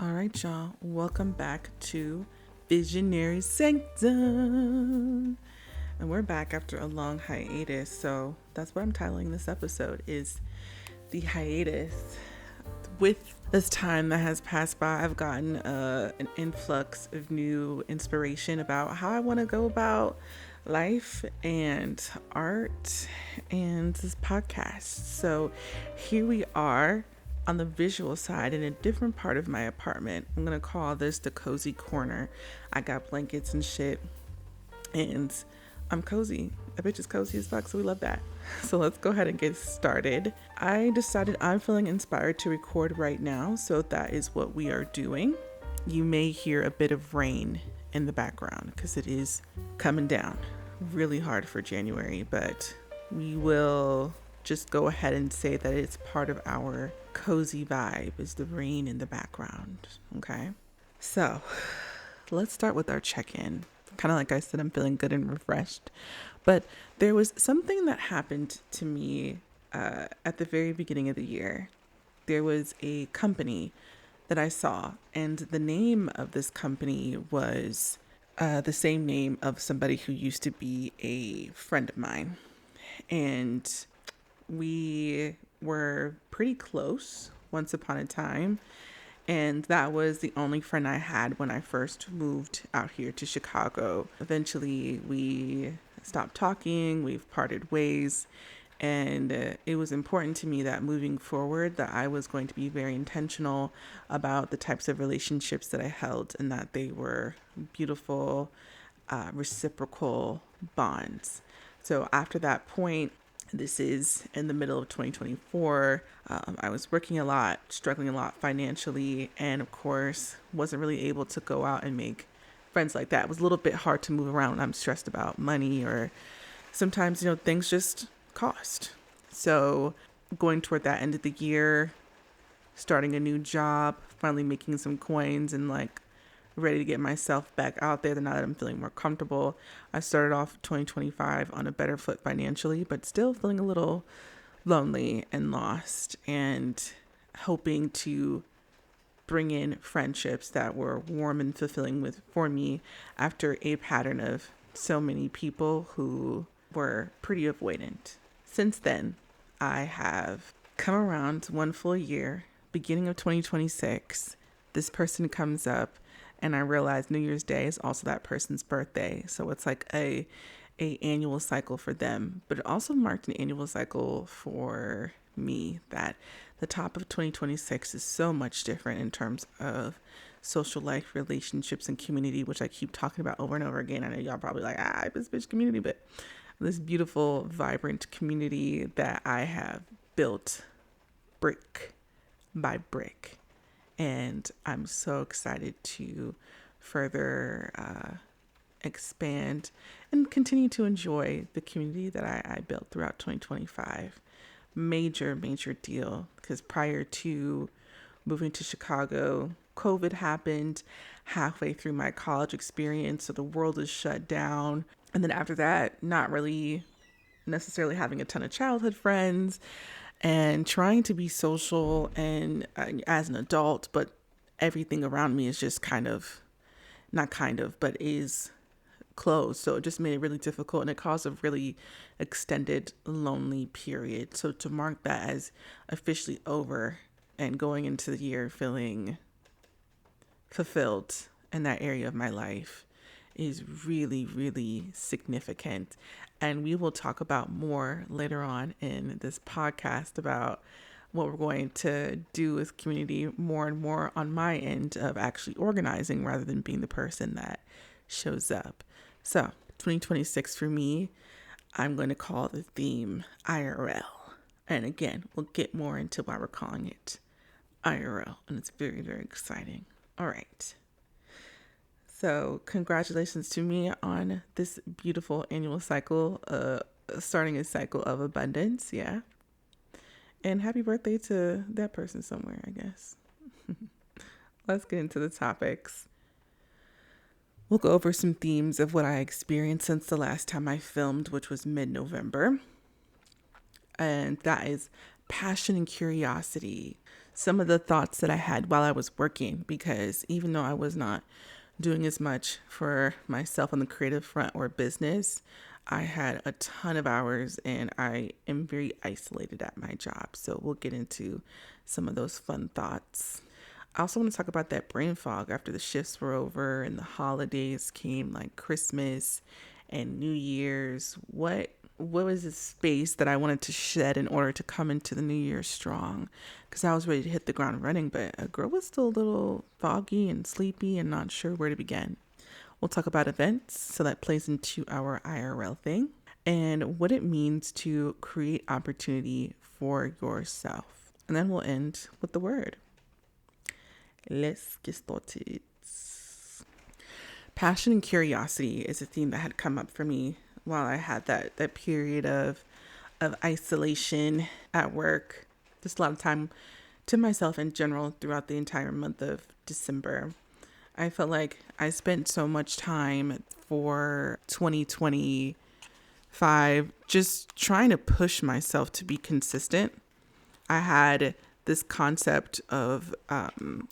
All right, y'all. Welcome back to VisionarySanctum. And we're back after a long hiatus. So that's what I'm titling this episode is the hiatus. With this time that has passed by, I've gotten an influx of new inspiration about how I want to go about life and art and this podcast. So here we are on the visual side in a different part of my apartment. I'm going to call this the cozy corner. I got blankets and shit and I'm cozy. That bitch is cozy as fuck, so we love that. So let's go ahead and get started. I decided I'm feeling inspired to record right now, so that is what we are doing. You may hear a bit of rain in the background because it is coming down really hard for January, but we will just go ahead and say that it's part of our cozy vibe is the rain in the background. Okay, so let's start with our check-in. Kind of like I said, I'm feeling good and refreshed, but there was something that happened to me at the very beginning of the year. There was a company that I saw, and the name of this company was the same name of somebody who used to be a friend of mine, and we were pretty close once upon a time. And that was the only friend I had when I first moved out here to Chicago. Eventually, we stopped talking, we've parted ways. And it was important to me that moving forward, that I was going to be very intentional about the types of relationships that I held and that they were beautiful, reciprocal bonds. So after that point, this is in the middle of 2024. I was working a lot, struggling a lot financially, and of course, wasn't really able to go out and make friends like that. It was a little bit hard to move around when I'm stressed about money, or sometimes, things just cost. So going toward that end of the year, starting a new job, finally making some coins and ready to get myself back out there. Now that I'm feeling more comfortable, I started off 2025 on a better foot financially, but still feeling a little lonely and lost, and hoping to bring in friendships that were warm and fulfilling for me after a pattern of so many people who were pretty avoidant. Since then, I have come around one full year, beginning of 2026. This person comes up, and I realized New Year's Day is also that person's birthday. So it's like a annual cycle for them. But it also marked an annual cycle for me, that the top of 2026 is so much different in terms of social life, relationships, and community, which I keep talking about over and over again. I know y'all probably this bitch community, but this beautiful, vibrant community that I have built brick by brick. And I'm so excited to further expand and continue to enjoy the community that I built throughout 2025. Major deal, because prior to moving to Chicago, COVID happened halfway through my college experience. So the world is shut down. And then after that, not really necessarily having a ton of childhood friends, and trying to be social and as an adult, but everything around me is just but is closed. So it just made it really difficult, and it caused a really extended lonely period. So to mark that as officially over and going into the year feeling fulfilled in that area of my life is really, really significant. And we will talk about more later on in this podcast about what we're going to do with community more and more on my end of actually organizing rather than being the person that shows up. So 2026 for me, I'm going to call the theme IRL. And again, we'll get more into why we're calling it IRL. And it's very, very exciting. All right. So congratulations to me on this beautiful annual cycle, starting a cycle of abundance. Yeah. And happy birthday to that person somewhere, I guess. Let's get into the topics. We'll go over some themes of what I experienced since the last time I filmed, which was mid-November. And that is passion and curiosity. some of the thoughts that I had while I was working, because even though I was not doing as much for myself on the creative front or business, I had a ton of hours and I am very isolated at my job. So we'll get into some of those fun thoughts. I also want to talk about that brain fog after the shifts were over and the holidays came, like Christmas and New Year's. What was the space that I wanted to shed in order to come into the new year strong? Because I was ready to hit the ground running, but a girl was still a little foggy and sleepy and not sure where to begin. We'll talk about events, so that plays into our IRL thing, and what it means to create opportunity for yourself. And then we'll end with the word. Let's get started. Passion and curiosity is a theme that had come up for me while I had that period of isolation at work. Just a lot of time to myself in general throughout the entire month of December. I felt like I spent so much time for 2025 just trying to push myself to be consistent. I had this concept of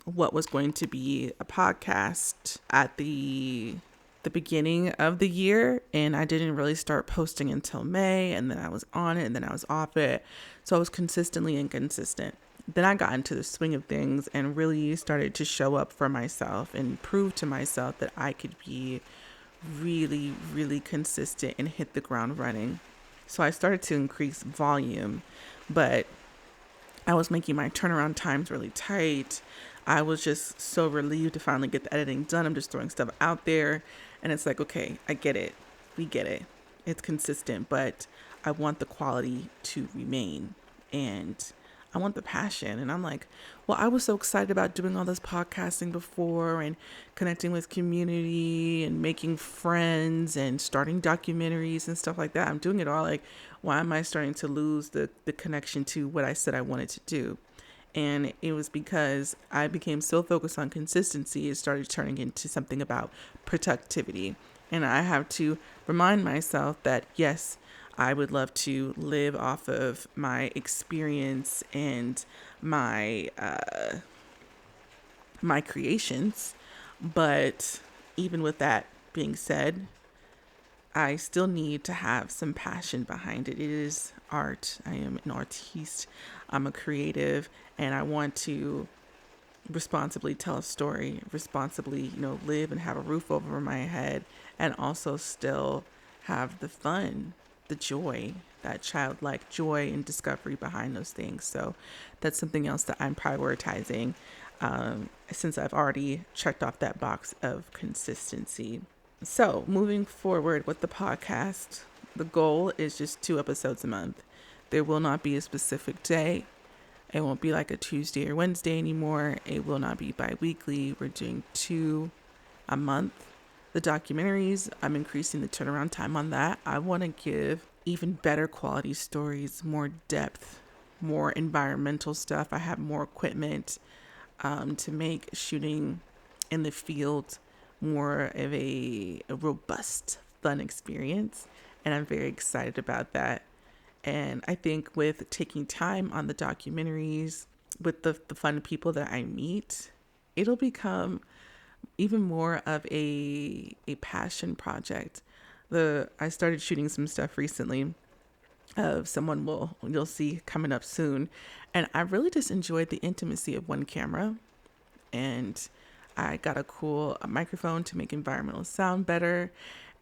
what was going to be a podcast at the beginning of the year, and I didn't really start posting until May, and then I was on it and then I was off it. So I was consistently inconsistent. Then I got into the swing of things and really started to show up for myself and prove to myself that I could be really, really consistent and hit the ground running. So I started to increase volume, but I was making my turnaround times really tight. I was just so relieved to finally get the editing done. I'm just throwing stuff out there. And it's like, okay, I get it. We get it. It's consistent, but I want the quality to remain. And I want the passion. And I'm like, well, I was so excited about doing all this podcasting before and connecting with community and making friends and starting documentaries and stuff like that. I'm doing it all. Like, why am I starting to lose the connection to what I said I wanted to do? And it was because I became so focused on consistency, it started turning into something about productivity. And I have to remind myself that, yes, I would love to live off of my experience and my my creations. But even with that being said, I still need to have some passion behind it. It is art. I am an artiste. I'm a creative, and I want to responsibly tell a story, responsibly, live and have a roof over my head, and also still have the fun, the joy, that childlike joy and discovery behind those things. So that's something else that I'm prioritizing since I've already checked off that box of consistency. So moving forward with the podcast, the goal is just 2 episodes a month. There will not be a specific day. It won't be like a Tuesday or Wednesday anymore. It will not be bi-weekly. We're doing 2 a month. The documentaries, I'm increasing the turnaround time on that. I want to give even better quality stories, more depth, more environmental stuff. I have more equipment to make shooting in the field more of a robust, fun experience. And I'm very excited about that. And I think with taking time on the documentaries, with the fun people that I meet, it'll become even more of a passion project. I started shooting some stuff recently of someone you'll see coming up soon. And I really just enjoyed the intimacy of one camera. And I got a cool microphone to make environmental sound better.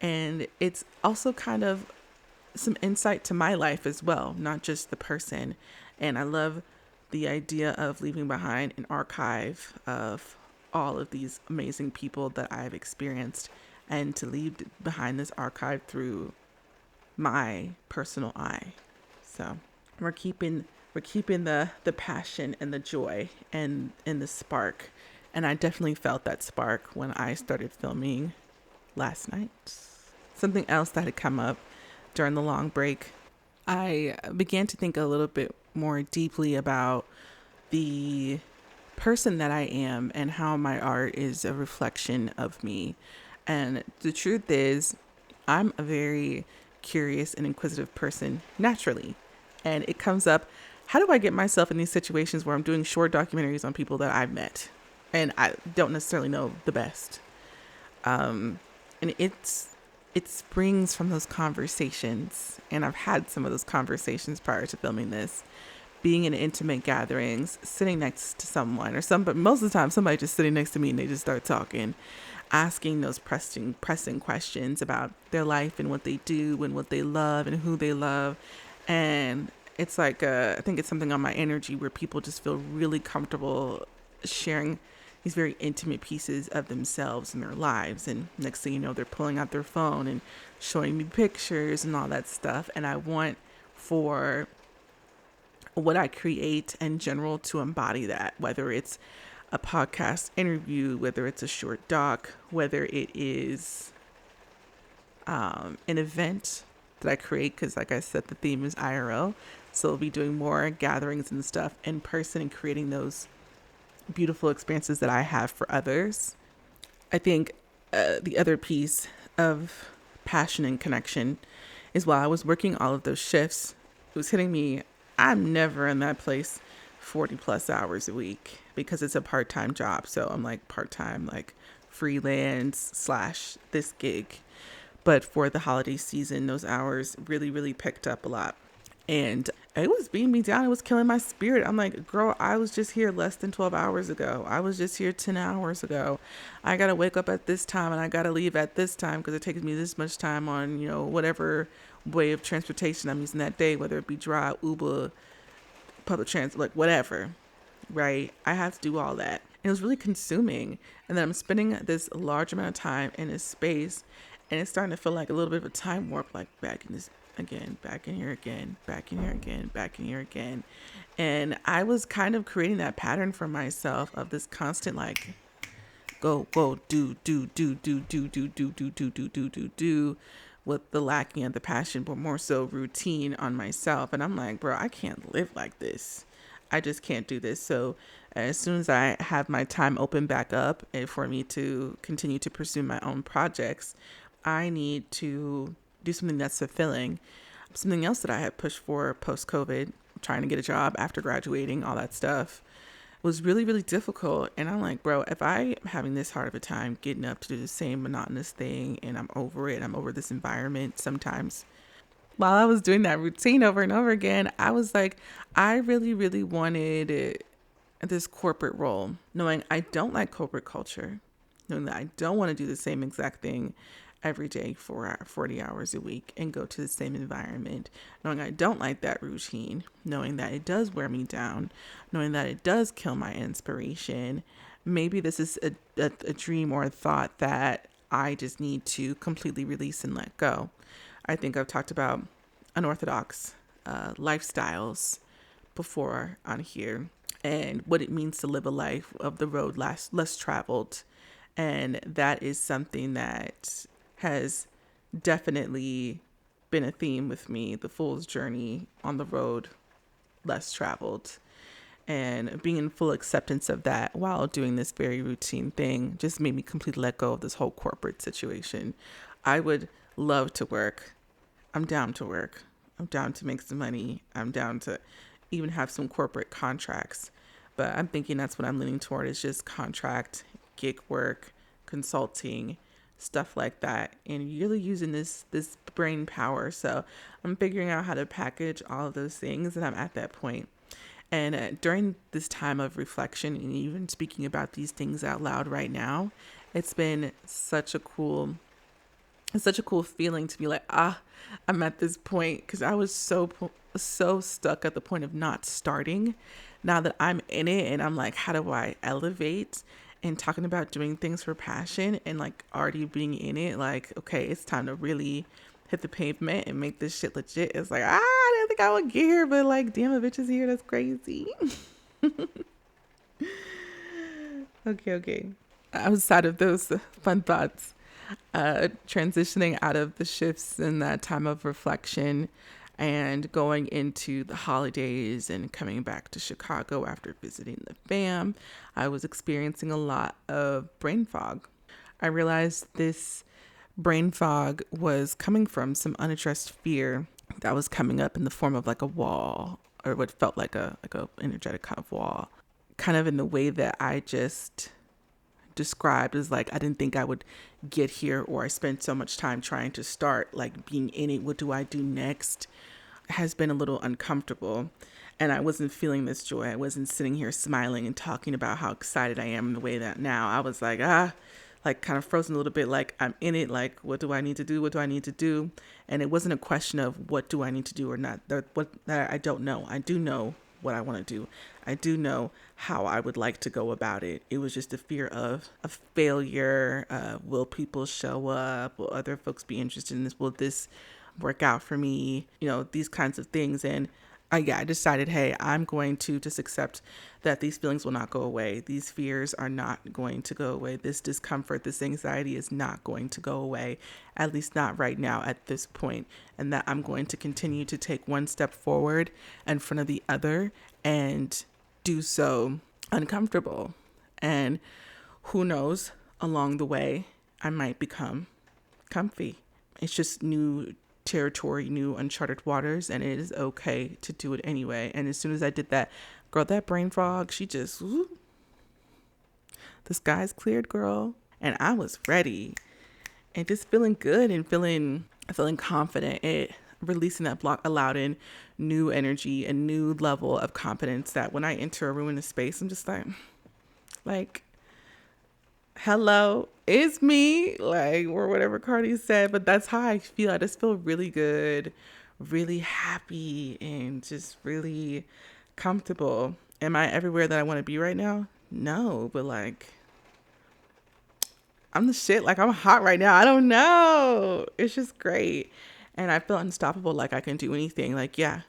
And it's also kind of some insight to my life as well, not just the person. And I love the idea of leaving behind an archive of all of these amazing people that I've experienced, and to leave behind this archive through my personal eye. So we're keeping the passion and the joy and the spark. And I definitely felt that spark when I started filming last night. Something else that had come up during the long break, I began to think a little bit more deeply about the person that I am and how my art is a reflection of me. And the truth is, I'm a very curious and inquisitive person naturally. And it comes up how do I get myself in these situations where I'm doing short documentaries on people that I've met and I don't necessarily know the best? And it springs from those conversations, and I've had some of those conversations prior to filming this, being in intimate gatherings, sitting next to someone but most of the time somebody just sitting next to me and they just start talking, asking those pressing questions about their life and what they do and what they love and who they love. And it's like I think it's something on my energy where people just feel really comfortable sharing these very intimate pieces of themselves and their lives. And next thing you know, they're pulling out their phone and showing me pictures and all that stuff. And I want for what I create in general to embody that, whether it's a podcast interview, whether it's a short doc, whether it is an event that I create, because like I said, the theme is IRL. So I'll be doing more gatherings and stuff in person and creating those beautiful experiences that I have for others. I think the other piece of passion and connection is while I was working all of those shifts, it was hitting me. I'm never in that place 40 plus hours a week because it's a part-time job. So I'm like part-time, like freelance / this gig. But for the holiday season, those hours really, really picked up a lot. And it was beating me down. It was killing my spirit. I'm like, girl, I was just here less than 12 hours ago. I was just here 10 hours ago. I got to wake up at this time and I got to leave at this time because it takes me this much time on, whatever way of transportation I'm using that day, whether it be drive, Uber, public transit, like whatever, right? I have to do all that. And it was really consuming. And then I'm spending this large amount of time in this space and it's starting to feel like a little bit of a time warp, like back in this again, back in here again, back in here again, back in here again. And I was kind of creating that pattern for myself of this constant like go, do with the lacking of the passion, but more so routine on myself. And I'm like, bro, I can't live like this. I just can't do this. So as soon as I have my time open back up and for me to continue to pursue my own projects, I need to do something that's fulfilling. Something else that I had pushed for post-COVID, trying to get a job after graduating, all that stuff, was really, really difficult. And I'm like, bro, if I am having this hard of a time getting up to do the same monotonous thing and I'm over it, I'm over this environment sometimes. While I was doing that routine over and over again, I was like, I really, really wanted this corporate role, knowing I don't like corporate culture, knowing that I don't want to do the same exact thing every day for 40 hours a week and go to the same environment, knowing I don't like that routine, knowing that it does wear me down, knowing that it does kill my inspiration. Maybe this is a dream or a thought that I just need to completely release and let go. I think I've talked about unorthodox lifestyles before on here and what it means to live a life of the road less traveled. And that is something that has definitely been a theme with me, the fool's journey on the road less traveled. And being in full acceptance of that while doing this very routine thing just made me completely let go of this whole corporate situation. I would love to work. I'm down to work. I'm down to make some money. I'm down to even have some corporate contracts. But I'm thinking that's what I'm leaning toward is just contract, gig work, consulting, stuff like that, and really using this brain power. So I'm figuring out how to package all of those things, and I'm at that point. And during this time of reflection and even speaking about these things out loud right now, it's been such a cool feeling to be like, I'm at this point, because I was so stuck at the point of not starting. Now that I'm in it and I'm like, how do I elevate? And talking about doing things for passion and like already being in it, like, okay, it's time to really hit the pavement and make this shit legit. It's like, I didn't think I would get here, but like, damn, a bitch is here. That's crazy. Okay. Outside of those fun thoughts, transitioning out of the shifts and that time of reflection and going into the holidays and coming back to Chicago after visiting the fam, I was experiencing a lot of brain fog. I realized this brain fog was coming from some unaddressed fear that was coming up in the form of like a wall or what felt like a energetic kind of wall, kind of in the way that I just described, as like I didn't think I would get here, or I spent so much time trying to start, like being in it. What do I do next? Has been a little uncomfortable, and I wasn't feeling this joy. I wasn't sitting here smiling and talking about how excited I am in the way that now I was like, like kind of frozen a little bit, like I'm in it, like what do I need to do? What do I need to do? And it wasn't a question of what do I need to do or not. I don't know. I do know what I want to do. I do know how I would like to go about it. It was just a fear of failure. Will people show up? Will other folks be interested in this? Will this work out for me? You know, these kinds of things. And I decided, hey, I'm going to just accept that these feelings will not go away. These fears are not going to go away. This discomfort, this anxiety is not going to go away, at least not right now at this point. And that I'm going to continue to take one step forward in front of the other and do so uncomfortable. And who knows, along the way, I might become comfy. It's just new territory, new uncharted waters, and it is okay to do it anyway. And as soon as I did that, girl, that brain fog, she just, whoop, the skies cleared, girl. And I was ready and just feeling good and feeling confident. It releasing that block allowed in new energy, a new level of confidence that when I enter a room in a space, I'm just like, hello, it's me, like, or whatever Cardi said. But that's how I feel. I just feel really good, really happy, and just really comfortable. Am I everywhere that I want to be right now? No, but like, I'm the shit. Like, I'm hot right now. I don't know. It's just great. And I feel unstoppable. Like I can do anything. Like, yeah,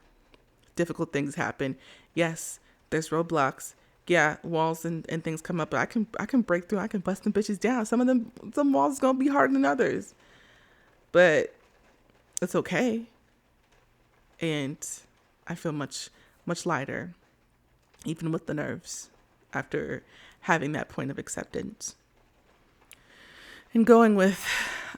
difficult things happen. Yes, there's roadblocks. Yeah, walls and things come up, but I can break through. I can bust them bitches down. Some walls is gonna be harder than others, but it's okay. And I feel much lighter, even with the nerves, after having that point of acceptance. And going with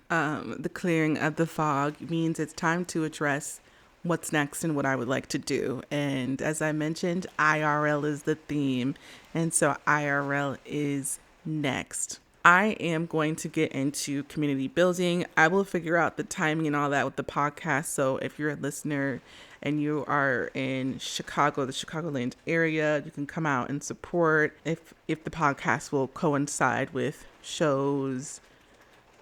the clearing of the fog means it's time to address what's next and what I would like to do. And as I mentioned, IRL is the theme. And so IRL is next. I am going to get into community building. I will figure out the timing and all that with the podcast. So if you're a listener and you are in Chicago, the Chicagoland area, you can come out and support if the podcast will coincide with shows,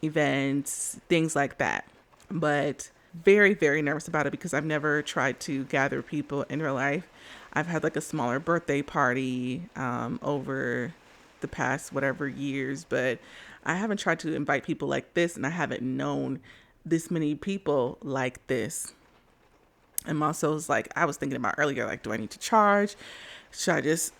events, things like that. But very, very nervous about it because I've never tried to gather people in real life. I've had like a smaller birthday party over the past whatever years, but I haven't tried to invite people like this, and I haven't known this many people like this. And also, I was thinking about earlier, like, do I need to charge? Should I just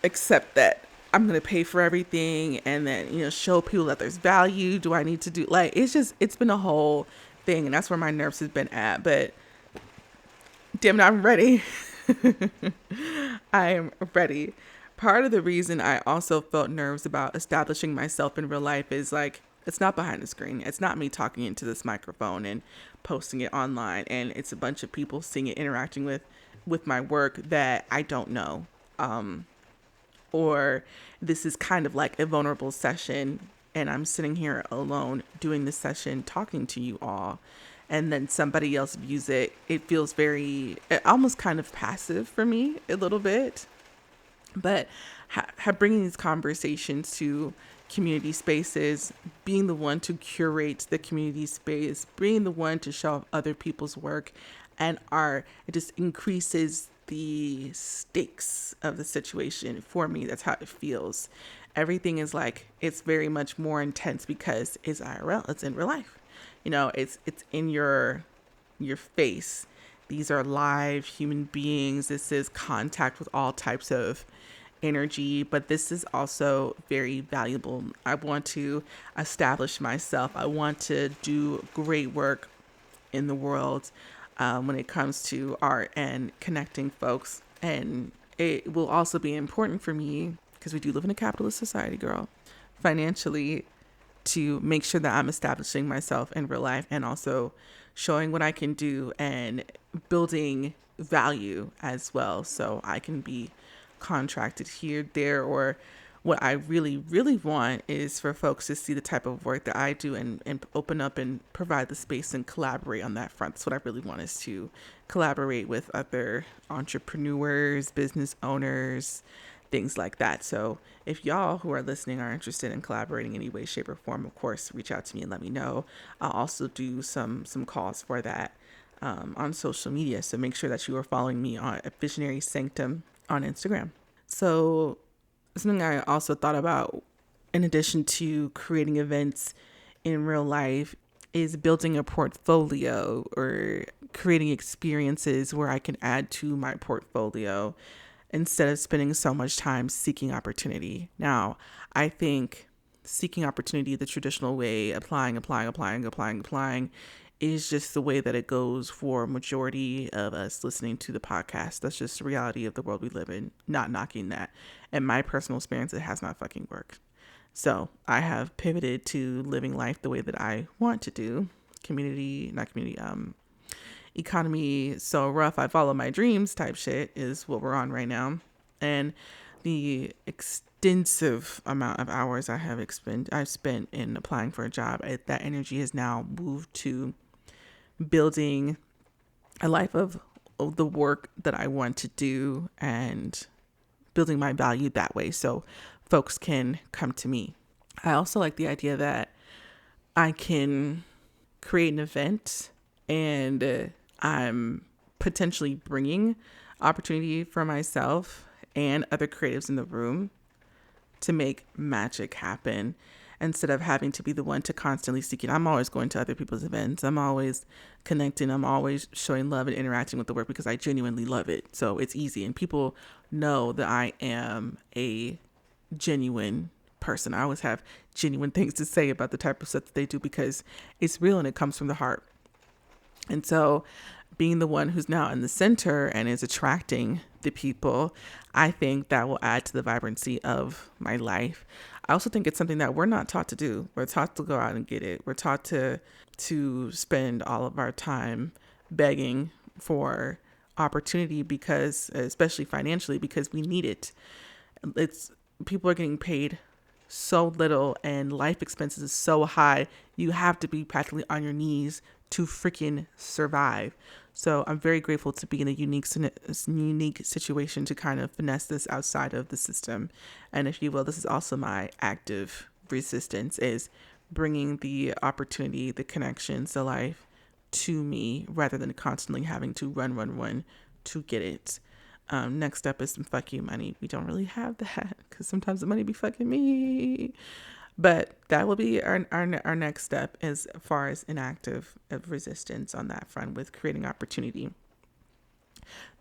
accept that I'm going to pay for everything and then, show people that there's value? Do I need to do, like, it's been a whole thing, and that's where my nerves has been at. But damn it, I'm ready. I am ready. Part of the reason I also felt nerves about establishing myself in real life is it's not behind the screen. It's not me talking into this microphone and posting it online, and it's a bunch of people seeing it, interacting with my work that I don't know. Or this is kind of like a vulnerable session, and I'm sitting here alone doing this session, talking to you all, and then somebody else views it. It feels almost kind of passive for me a little bit. But bringing these conversations to community spaces, being the one to curate the community space, being the one to show other people's work and art, it just increases the stakes of the situation for me. That's how it feels. Everything is it's very much more intense because it's IRL. It's in real life. It's in your face. These are live human beings. This is contact with all types of energy, but this is also very valuable. I want to establish myself. I want to do great work in the world when it comes to art and connecting folks. And it will also be important for me, because we do live in a capitalist society, girl, financially, to make sure that I'm establishing myself in real life and also showing what I can do and building value as well. So I can be contracted here, there, or what I really, really want is for folks to see the type of work that I do and open up and provide the space and collaborate on that front. That's what I really want, is to collaborate with other entrepreneurs, business owners, things like that. So if y'all who are listening are interested in collaborating in any way, shape, or form, of course, reach out to me and let me know. I'll also do some calls for that on social media. So make sure that you are following me on VisionarySanctum on Instagram. So something I also thought about, in addition to creating events in real life, is building a portfolio or creating experiences where I can add to my portfolio instead of spending so much time seeking opportunity. Now, I think seeking opportunity the traditional way, applying, is just the way that it goes for majority of us listening to the podcast. That's just the reality of the world we live in, not knocking that. And my personal experience, it has not fucking worked. So I have pivoted to living life the way that I want to do. Economy so rough, I follow my dreams type shit is what we're on right now. And the extensive amount of hours I've spent in applying for a job, that energy has now moved to building a life of the work that I want to do and building my value that way so folks can come to me. I also like the idea that I can create an event and I'm potentially bringing opportunity for myself and other creatives in the room to make magic happen instead of having to be the one to constantly seek it. I'm always going to other people's events. I'm always connecting. I'm always showing love and interacting with the work because I genuinely love it. So it's easy. And people know that I am a genuine person. I always have genuine things to say about the type of stuff that they do because it's real and it comes from the heart. And so being the one who's now in the center and is attracting the people, I think that will add to the vibrancy of my life. I also think it's something that we're not taught to do. We're taught to go out and get it. We're taught to spend all of our time begging for opportunity because, especially financially, because we need it. People are getting paid so little and life expenses is so high. You have to be practically on your knees to freaking survive. So I'm very grateful to be in a unique situation to kind of finesse this outside of the system. And if you will, this is also my active resistance, is bringing the opportunity, the connections, the life to me rather than constantly having to run to get it. Next up is some fuck you money. We don't really have that because sometimes the money be fucking me. But that will be our next step as far as an active resistance on that front with creating opportunity.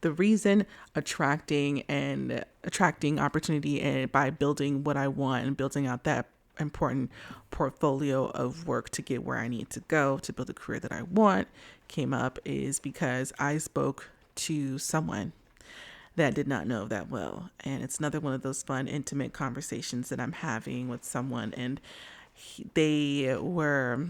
The reason attracting opportunity and by building what I want and building out that important portfolio of work to get where I need to go to build a career that I want came up is because I spoke to someone that did not know that well. And it's another one of those fun, intimate conversations that I'm having with someone. And they were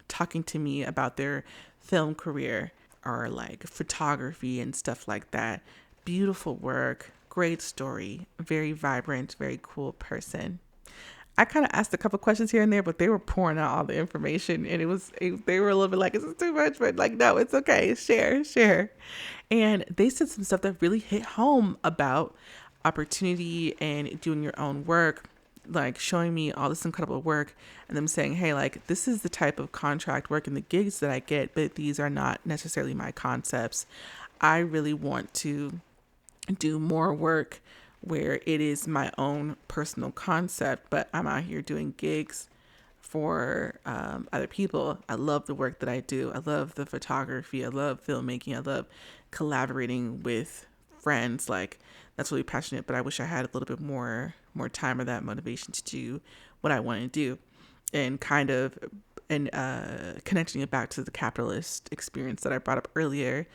talking to me about their film career or like photography and stuff like that. Beautiful work, great story, very vibrant, very cool person. I kind of asked a couple questions here and there, but they were pouring out all the information and they were a little bit like, is this too much? But like, no, it's okay. Share. And they said some stuff that really hit home about opportunity and doing your own work, like showing me all this incredible work and them saying, hey, like, this is the type of contract work and the gigs that I get, but these are not necessarily my concepts. I really want to do more work where it is my own personal concept, but I'm out here doing gigs for other people. I love the work that I do. I love the photography. I love filmmaking. I love collaborating with friends. Like, that's really passionate, but I wish I had a little bit more time or that motivation to do what I want to do. And connecting it back to the capitalist experience that I brought up earlier,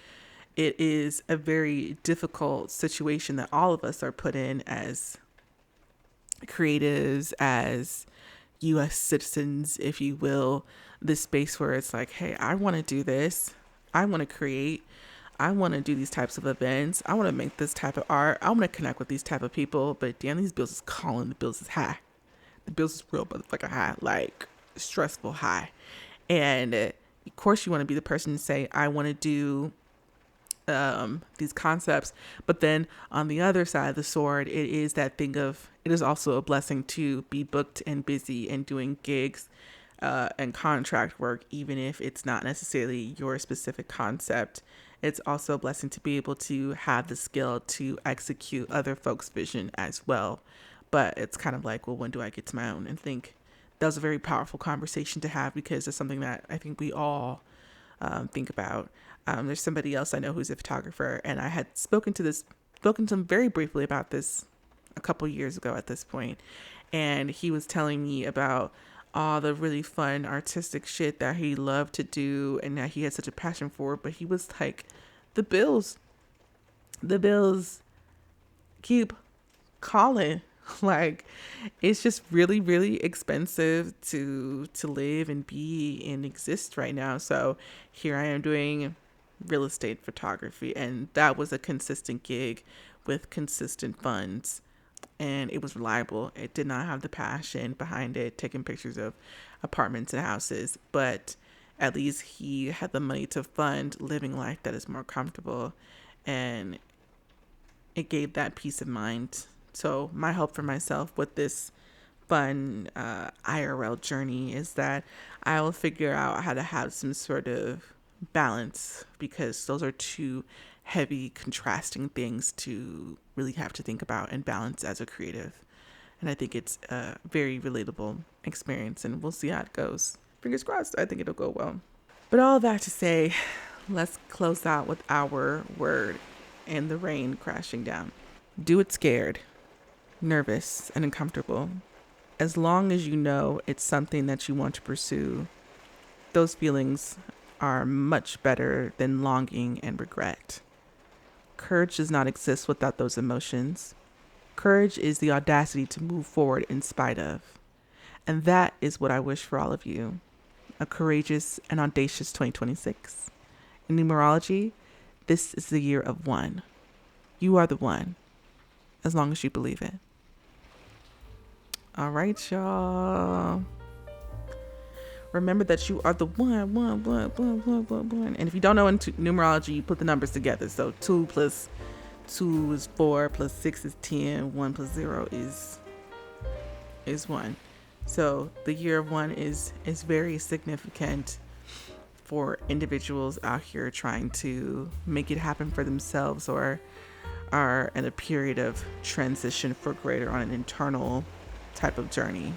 it is a very difficult situation that all of us are put in as creatives, as U.S. citizens, if you will, this space where it's like, hey, I want to do this. I want to create. I want to do these types of events. I want to make this type of art. I want to connect with these type of people. But damn, these bills is calling. The bills is high. The bills is real motherfucking high. Like, stressful high. And of course you want to be the person to say, I want to do these concepts. But then on the other side of the sword, it is that thing of, it is also a blessing to be booked and busy and doing gigs and contract work, even if it's not necessarily your specific concept. It's also a blessing to be able to have the skill to execute other folks' vision as well. But it's kind of like, well, when do I get to my own? And think that was a very powerful conversation to have, because it's something that I think we all think about. There's somebody else I know who's a photographer, and I had spoken to him very briefly about this a couple years ago at this point, and he was telling me about all the really fun artistic shit that he loved to do and that he had such a passion for. But he was like, the bills keep calling. Like, it's just really, really expensive to live and be and exist right now. So here I am doing real estate photography, and that was a consistent gig with consistent funds, and it was reliable. It did not have the passion behind it, taking pictures of apartments and houses, but at least he had the money to fund living life that is more comfortable, and it gave that peace of mind. So my hope for myself with this fun IRL journey is that I will figure out how to have some sort of balance, because those are two heavy contrasting things to really have to think about and balance as a creative. And I think it's a very relatable experience, and we'll see how it goes. Fingers crossed. I think it'll go well. But all that to say, let's close out with our word and the rain crashing down. Do it scared, nervous, and uncomfortable. As long as you know it's something that you want to pursue, those feelings are much better than longing and regret. Courage does not exist without those emotions. Courage is the audacity to move forward in spite of. And that is what I wish for all of you. A courageous and audacious 2026. In numerology, this is the year of one. You are the one, as long as you believe it. All right, y'all. Remember that you are the one. And if you don't know in numerology, you put the numbers together. So 2 plus 2 is 4, plus 6 is 10, 1 plus 0 is 1. So the year of one is very significant for individuals out here trying to make it happen for themselves, or are in a period of transition for greater on an internal type of journey.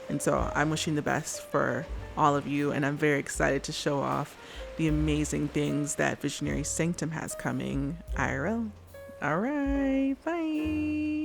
And so I'm wishing the best for all of you, and I'm very excited to show off the amazing things that Visionary Sanctum has coming IRL. All right, bye.